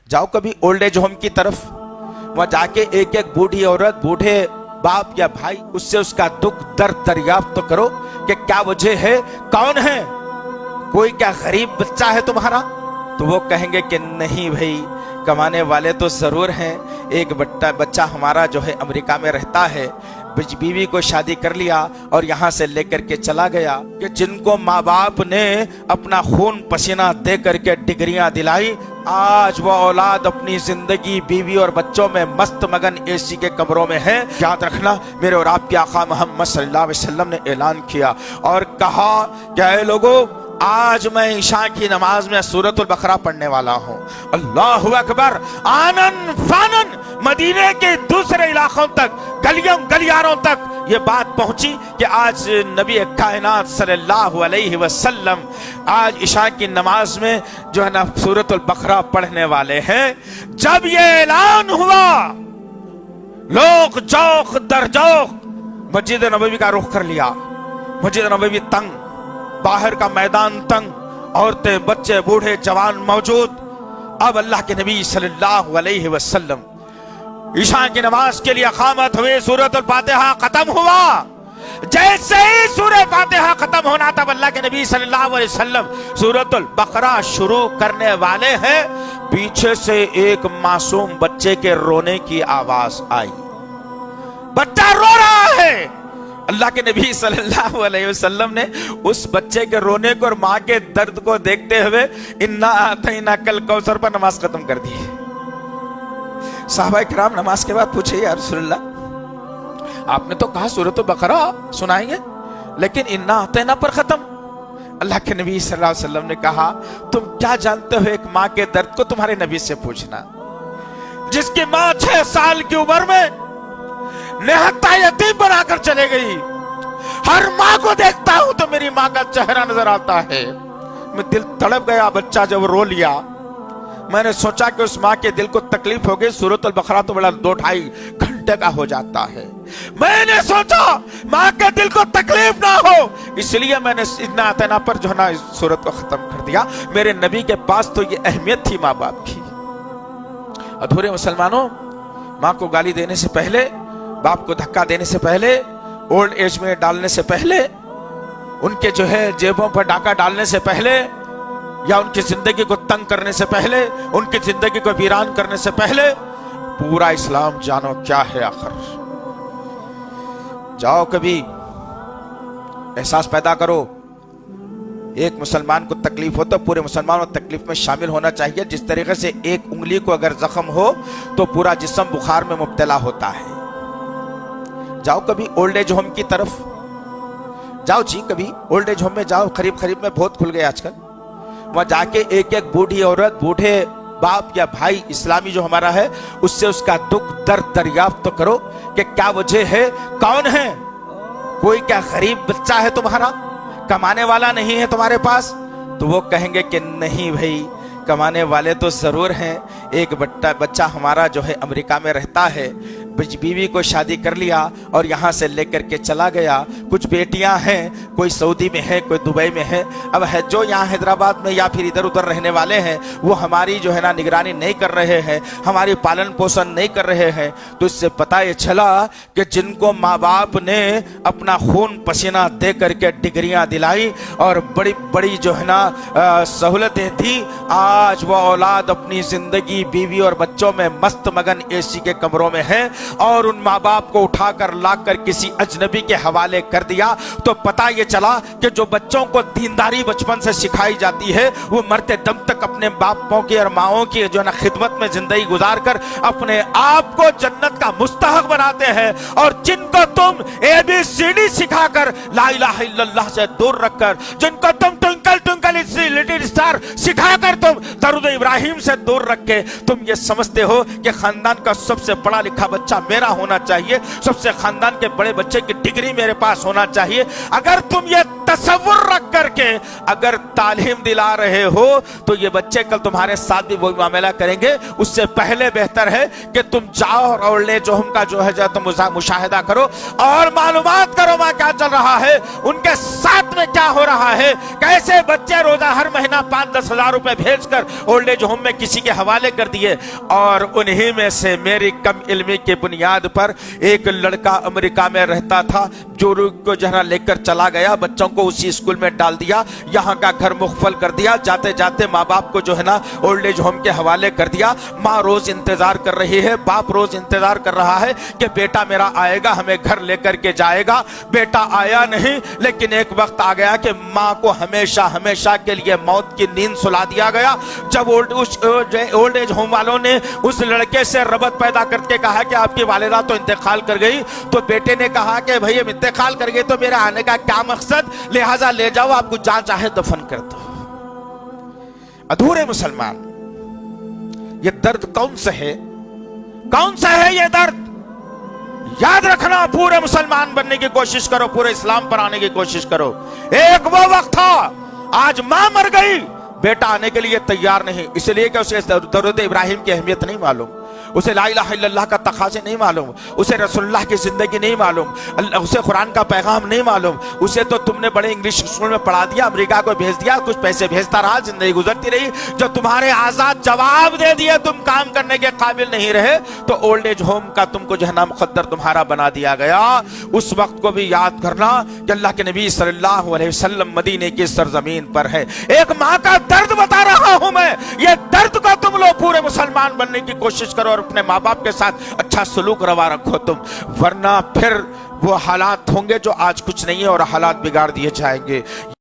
जाओ कभी old age home की तरफ, वहां जाके एक एक बूढ़ी औरत, बूढ़े बाप या भाई, उससे उसका दुख दर्द दरियाफ्त तो करो कि क्या वजह है, कौन है, कोई क्या गरीब बच्चा है तुम्हारा? तो वो कहेंगे कि नहीं भाई, कमाने वाले तो जरूर हैं, एक बच्चा हमारा जो है अमेरिका में रहता है, बीवी को शादी कर लिया और यहाँ से लेकर के चला गया। कि जिनको माँ बाप ने अपना खून पसीना दे करके डिग्रियां दिलाई, आज वो औलाद अपनी जिंदगी बीवी और बच्चों में मस्त मगन एसी के कमरों में है। याद रखना, मेरे और आपके आका मोहम्मद सल्लल्लाहु अलैहि वसल्लम ने ऐलान किया और कहा कि ऐ लोगों, आज मैं ईशा की नमाज में सूरतुल बकरा पढ़ने वाला हूँ। अल्लाहु अकबर। आनन फानन मदीने के दूसरे इलाकों तक, गलियों गलियारों तक ये बात पहुंची कि आज नबी कायनात सल्लल्लाहु अलैहि वसल्लम आज ईशा की नमाज में जो है ना सूरतुल बकरा पढ़ने वाले हैं। जब ये ऐलान हुआ, लोग जौक दर जौक मस्जिद नबवी का रुख कर लिया। मस्जिद नबवी तंग, बाहर का मैदान तंग, औरतें, बच्चे, बूढ़े, जवान मौजूद। अब अल्लाह के नबी सल्लल्लाहु अलैहि वसल्लम ईशा की नमाज के लिए इकामत हुए, सूरतुल फातिहा खत्म हुआ। जैसे ही सूरह फातिहा खत्म होना, तब अल्लाह के नबी सल्लल्लाहु अलैहि वसल्लम सूरतुल बकरा शुरू करने वाले हैं। पीछे से एक मासूम बच्चे के रोने की आवाज आई। बच्चा रो रहा है। अल्लाह के नबी सल्लल्लाहु अलैहि वसल्लम ने उस बच्चे के रोने को और माँ के दर्द को देखते हुए इन्ना आतैना कल कौसर पर नमाज खत्म कर दी। साहबा किराम नमाज के बाद पूछे, या रसूलल्लाह, आपने तो कहा सूरतुल बकरा सुनाएंगे, लेकिन इन्ना आतैना पर खत्म। अल्लाह के नबी सल्लल्लाहु अलैहि वसल्लम ने कहा, तुम क्या जानते हो एक माँ के दर्द को? तुम्हारे नबी से पूछना। जिसकी माँ 6 साल की उम्र में निहत्ता यतीम बनाकर चले गई। हर माँ को देखता हूं तो मेरी माँ का चेहरा नजर आता है। मैं दिल तड़प गया, बच्चा जब रो लिया। मैंने सोचा कि उस माँ के दिल को तकलीफ हो गई। सूरतुल बकरा तो बड़ा 2-2.5 घंटे का हो जाता है। मैंने सोचा माँ के दिल को तकलीफ ना हो, इसलिए मैंने इतना आतना पर जो है ना सूरत को खत्म कर दिया। मेरे नबी के पास तो ये अहमियत थी माँ बाप की। अधूरे मुसलमानों, माँ को गाली देने से पहले, बाप को धक्का देने से पहले, ओल्ड एज में डालने से पहले, उनके जो है जेबों पर डाका डालने से पहले, या उनकी जिंदगी को तंग करने से पहले, उनकी जिंदगी को वीरान करने से पहले, पूरा इस्लाम जानो क्या है आखिर। जाओ कभी एहसास पैदा करो। एक मुसलमान को तकलीफ हो तो पूरे मुसलमानों तकलीफ में शामिल होना चाहिए। जिस तरीके से एक उंगली को अगर जख्म हो तो पूरा जिस्म बुखार में मुब्तला होता है। जाओ कभी ओल्ड एज होम की तरफ, जाओ जी, कभी ओल्ड एज होम में जाओ। करीब करीब में बहुत खुल गए आजकल। वहां जाके एक एक बूढ़ी औरत, बूढ़े बाप या भाई, इस्लामी जो हमारा है, उससे उसका दुख दर्द दरियाफ्त तो करो कि क्या वजह है, कौन है, कोई क्या गरीब बच्चा है तुम्हारा, कमाने वाला नहीं है तुम्हारे पास? तो वो कहेंगे कि नहीं भाई, कमाने वाले तो जरूर हैं, एक बच्चा हमारा जो है अमेरिका में रहता है, बीवी को शादी कर लिया और यहाँ से लेकर के चला गया। कुछ बेटियां हैं, कोई सऊदी में है, कोई दुबई में है। अब है जो यहाँ हैदराबाद में या फिर इधर उधर रहने वाले हैं, वो हमारी जो है ना निगरानी नहीं कर रहे हैं, हमारी पालन पोषण नहीं कर रहे हैं। तो इससे पता ये चला कि जिनको माँ बाप ने अपना खून पसीना दे करके डिग्रियां दिलाई और बड़ी बड़ी जो है ना सहूलतें दी, आज वो औलाद अपनी जिंदगी बीवी और बच्चों में मस्त मगन एसी के कमरों में है और उन माँ बाप को उठाकर लाकर किसी अजनबी के हवाले कर दिया। तो पता ये चला कि जो बच्चों को दीनदारी बचपन से सिखाई जाती है, वो मरते दम तक अपने बापों की और माओं की जो है ना खिदमत में जिंदगी गुजार कर अपने आप को जन्नत का मुस्तहक बनाते हैं। और जिनको तुम ABCD सिखाकर, ला इलाहा इल्लल्लाह से दूर रखकर, जिनको तुम ट्विंकल ट्विंकल लिटिल स्टार सिखाकर तुम दरूद इब्राहिम से दूर रख के तुम ये समझते हो कि खानदान का सबसे पढ़ा लिखा बच्चा मेरा होना चाहिए, सबसे खानदान के बड़े बच्चे की डिग्री मेरे पास होना चाहिए, अगर तुम ये तसव्वुर रख करके अगर तालीम दिला रहे हो तो ये बच्चे कल तुम्हारे साथ भी वही मामला करेंगे। उससे पहले बेहतर है कि तुम जाओ और ओल्ड एज होम का जो है तुम मुशाहिदा करो और मालूमात करो वहां क्या चल रहा है, उनके साथ में क्या हो रहा है, कैसे बच्चे रोजा हर महीना 5-10 हजार रुपए भेजकर ओल्ड एज होम में किसी के हवाले कर दिए। और उन्हीं में से मेरी कम इल्मी की बुनियाद पर एक लड़का अमेरिका में रहता था, जो को जो है लेकर चला गया, बच्चों को उसी स्कूल में डाल दिया, यहाँ का घर मुख्फल कर दिया, जाते जाते माँ बाप को जो है ना ओल्ड एज होम के हवाले कर दिया। माँ रोज इंतजार कर रही है, बाप रोज इंतजार कर रहा है कि बेटा मेरा आएगा, हमें घर लेकर के जाएगा। बेटा आया नहीं, लेकिन एक वक्त आ गया कि माँ को हमेशा हमेशा के लिए मौत की नींद सुला दिया गया। जब ओल्ड एज होम वालों ने उस लड़के से रबत पैदा करके कहा कि आपकी वालिदा तो इंतकाल कर गई, तो बेटे ने कहा कि भाई अब इंतकाल कर गई तो मेरा आने का क्या मकसद, लिहाजा ले जाओ, आपको जहां चाहे दफन कर दो। अधूरे मुसलमान, ये दर्द कौन सा है, कौन सा है ये दर्द? याद रखना, पूरे मुसलमान बनने की कोशिश करो, पूरे इस्लाम पर आने की कोशिश करो। एक वो वक्त था, आज मां मर गई, बेटा आने के लिए तैयार नहीं, इसलिए कि उसे दरूद इब्राहिम की अहमियत नहीं मालूम, उसे ला इलाहा इल्लल्लाह का तकाज़े नहीं मालूम, उसे रसूलुल्लाह की जिंदगी नहीं मालूम, उसे कुरान का पैगाम नहीं मालूम। उसे तो तुमने बड़े इंग्लिश स्कूल में पढ़ा दिया, अमेरिका को भेज दिया, कुछ पैसे भेजता रहा, जिंदगी गुजरती रही। जो तुम्हारे आजाद जवाब दे दिए, तुम काम करने के काबिल नहीं रहे, तो ओल्ड एज होम का तुमको जो है ना मुकद्दर तुम्हारा बना दिया गया। उस वक्त को भी याद करना कि अल्लाह के नबी सल्लल्लाहु अलैहि वसल्लम मदीने की सरजमीन पर है। एक माँ का दर्द बता रहा हूं मैं, ये दर्द को तुम लोग पूरे मुसलमान बनने की कोशिश करो और अपने माँ बाप के साथ अच्छा सलूक रवा रखो तुम, वरना फिर वो हालात होंगे जो आज कुछ नहीं है और हालात बिगाड़ दिए जाएंगे।